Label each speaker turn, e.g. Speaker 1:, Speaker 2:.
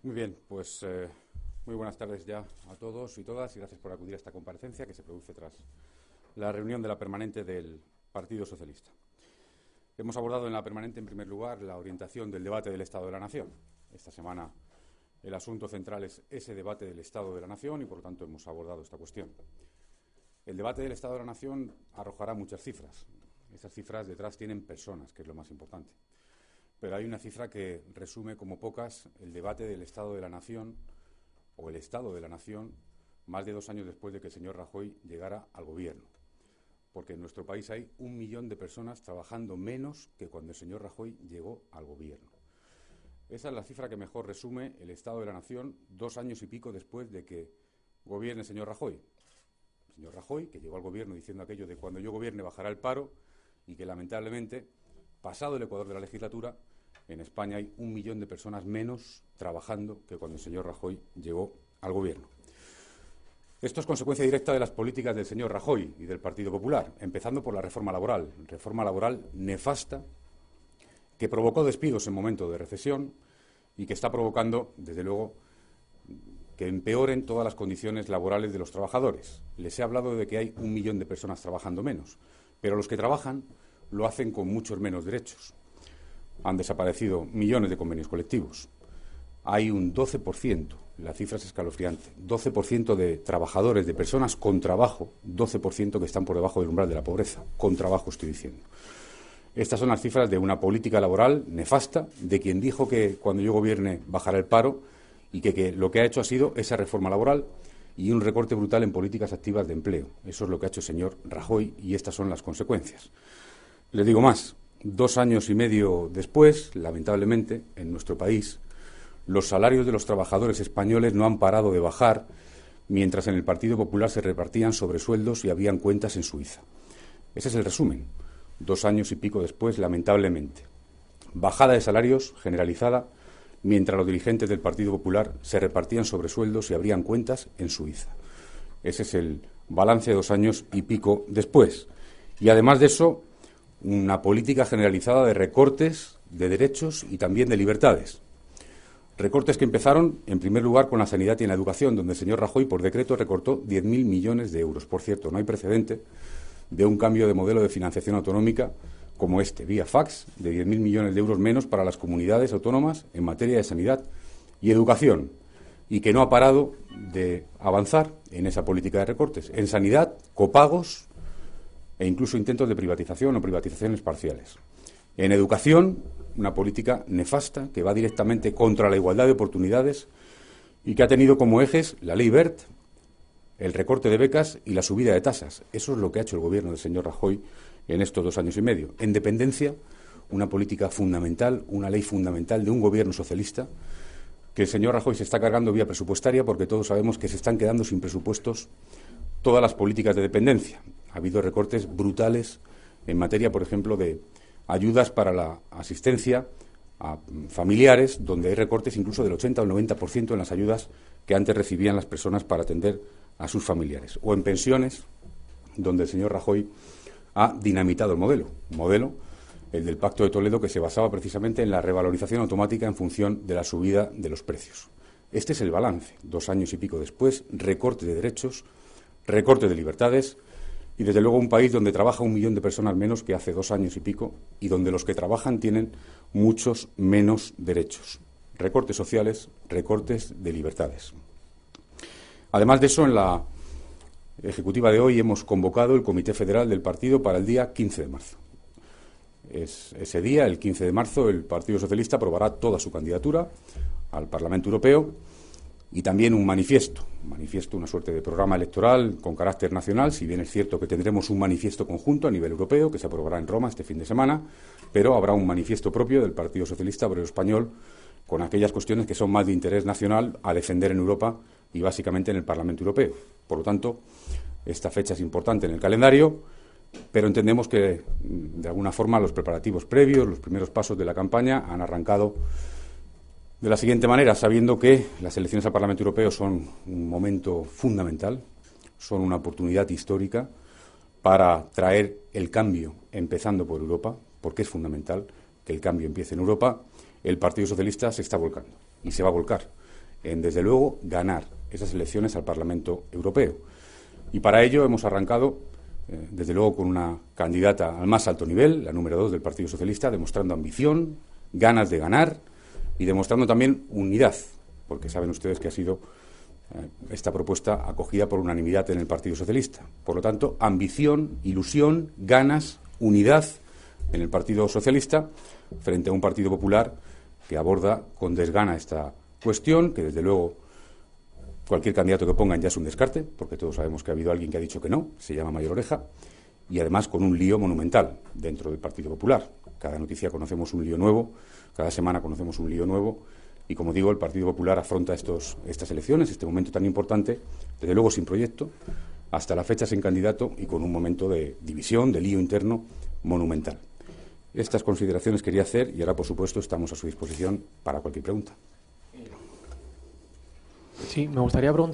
Speaker 1: Muy bien, pues muy buenas tardes ya a todos y todas y gracias por acudir a esta comparecencia que se produce tras la reunión de la permanente del Partido Socialista. Hemos abordado en la permanente, en primer lugar, la orientación del debate del Estado de la Nación. Esta semana el asunto central es ese debate del Estado de la Nación y, por lo tanto, hemos abordado esta cuestión. El debate del Estado de la Nación arrojará muchas cifras. Esas cifras detrás tienen personas, que es lo más importante. Pero hay una cifra que resume como pocas el debate del Estado de la Nación o el Estado de la Nación más de 2 años después de que el señor Rajoy llegara al Gobierno. Porque en nuestro país hay 1 millón de personas trabajando menos que cuando el señor Rajoy llegó al Gobierno. Esa es la cifra que mejor resume el Estado de la Nación 2 años y pico después de que gobierne el señor Rajoy. El señor Rajoy, que llegó al Gobierno diciendo aquello de cuando yo gobierne bajará el paro y que lamentablemente, pasado el Ecuador de la legislatura, en España hay 1 millón de personas menos trabajando que cuando el señor Rajoy llegó al Gobierno. Esto es consecuencia directa de las políticas del señor Rajoy y del Partido Popular, empezando por la reforma laboral nefasta que provocó despidos en momento de recesión y que está provocando, desde luego, que empeoren todas las condiciones laborales de los trabajadores. Les he hablado de que hay 1 millón de personas trabajando menos, pero los que trabajan lo hacen con muchos menos derechos. Han desaparecido millones de convenios colectivos. Hay un 12%, la cifra es escalofriante, 12% de trabajadores, de personas con trabajo, 12% que están por debajo del umbral de la pobreza. Con trabajo estoy diciendo. Estas son las cifras de una política laboral nefasta, de quien dijo que cuando yo gobierne bajará el paro y que lo que ha hecho ha sido esa reforma laboral y un recorte brutal en políticas activas de empleo. Eso es lo que ha hecho el señor Rajoy y estas son las consecuencias. Les digo más, 2 años y medio después, lamentablemente, en nuestro país, los salarios de los trabajadores españoles no han parado de bajar, mientras en el Partido Popular se repartían sobresueldos y habían cuentas en Suiza. Ese es el resumen. 2 años y pico después, lamentablemente. Bajada de salarios generalizada, mientras los dirigentes del Partido Popular se repartían sobresueldos y abrían cuentas en Suiza. Ese es el balance de 2 años y pico después. Y además de eso, una política generalizada de recortes de derechos y también de libertades. Recortes que empezaron, en primer lugar, con la sanidad y en la educación, donde el señor Rajoy, por decreto, recortó 10.000 millones de euros. Por cierto, no hay precedente de un cambio de modelo de financiación autonómica como este, vía fax, de 10.000 millones de euros menos para las comunidades autónomas en materia de sanidad y educación, y que no ha parado de avanzar en esa política de recortes. En sanidad, copagos e incluso intentos de privatización o privatizaciones parciales. En educación, una política nefasta que va directamente contra la igualdad de oportunidades y que ha tenido como ejes la ley Wert, el recorte de becas y la subida de tasas. Eso es lo que ha hecho el Gobierno del señor Rajoy en estos 2 años y medio. En dependencia, una política fundamental, una ley fundamental de un Gobierno socialista que el señor Rajoy se está cargando vía presupuestaria porque todos sabemos que se están quedando sin presupuestos todas las políticas de dependencia. Ha habido recortes brutales en materia, por ejemplo, de ayudas para la asistencia a familiares, donde hay recortes incluso del 80 o el 90% en las ayudas que antes recibían las personas para atender a sus familiares. O en pensiones, donde el señor Rajoy ha dinamitado el modelo, el del Pacto de Toledo, que se basaba precisamente en la revalorización automática en función de la subida de los precios. Este es el balance, 2 años y pico después, recorte de derechos, recorte de libertades y, desde luego, un país donde trabaja 1 millón de personas menos que hace 2 años y pico y donde los que trabajan tienen muchos menos derechos. Recortes sociales, recortes de libertades. Además de eso, en la ejecutiva de hoy hemos convocado el Comité Federal del Partido para el día 15 de marzo. Ese día, el 15 de marzo, el Partido Socialista aprobará toda su candidatura al Parlamento Europeo y también un manifiesto, una suerte de programa electoral con carácter nacional, si bien es cierto que tendremos un manifiesto conjunto a nivel europeo que se aprobará en Roma este fin de semana, pero habrá un manifiesto propio del Partido Socialista Obrero Español con aquellas cuestiones que son más de interés nacional a defender en Europa y básicamente en el Parlamento Europeo. Por lo tanto, esta fecha es importante en el calendario, pero entendemos que, de alguna forma, los preparativos previos, los primeros pasos de la campaña han arrancado de la siguiente manera, sabiendo que las elecciones al Parlamento Europeo son un momento fundamental, son una oportunidad histórica para traer el cambio, empezando por Europa, porque es fundamental que el cambio empiece en Europa. El Partido Socialista se está volcando y se va a volcar en, desde luego, ganar esas elecciones al Parlamento Europeo. Y para ello hemos arrancado, desde luego, con una candidata al más alto nivel, la número 2 del Partido Socialista, demostrando ambición, ganas de ganar y demostrando también unidad, porque saben ustedes que ha sido esta propuesta acogida por unanimidad en el Partido Socialista. Por lo tanto, ambición, ilusión, ganas, unidad en el Partido Socialista frente a un Partido Popular que aborda con desgana esta cuestión, que desde luego cualquier candidato que pongan ya es un descarte, porque todos sabemos que ha habido alguien que ha dicho que no, se llama Mayor Oreja, y además con un lío monumental dentro del Partido Popular. Cada noticia conocemos un lío nuevo, cada semana conocemos un lío nuevo, y como digo, el Partido Popular afronta estas elecciones, este momento tan importante, desde luego sin proyecto, hasta la fecha sin candidato y con un momento de división, de lío interno monumental. Estas consideraciones quería hacer y ahora, por supuesto, estamos a su disposición para cualquier pregunta.
Speaker 2: Sí, me gustaría preguntar.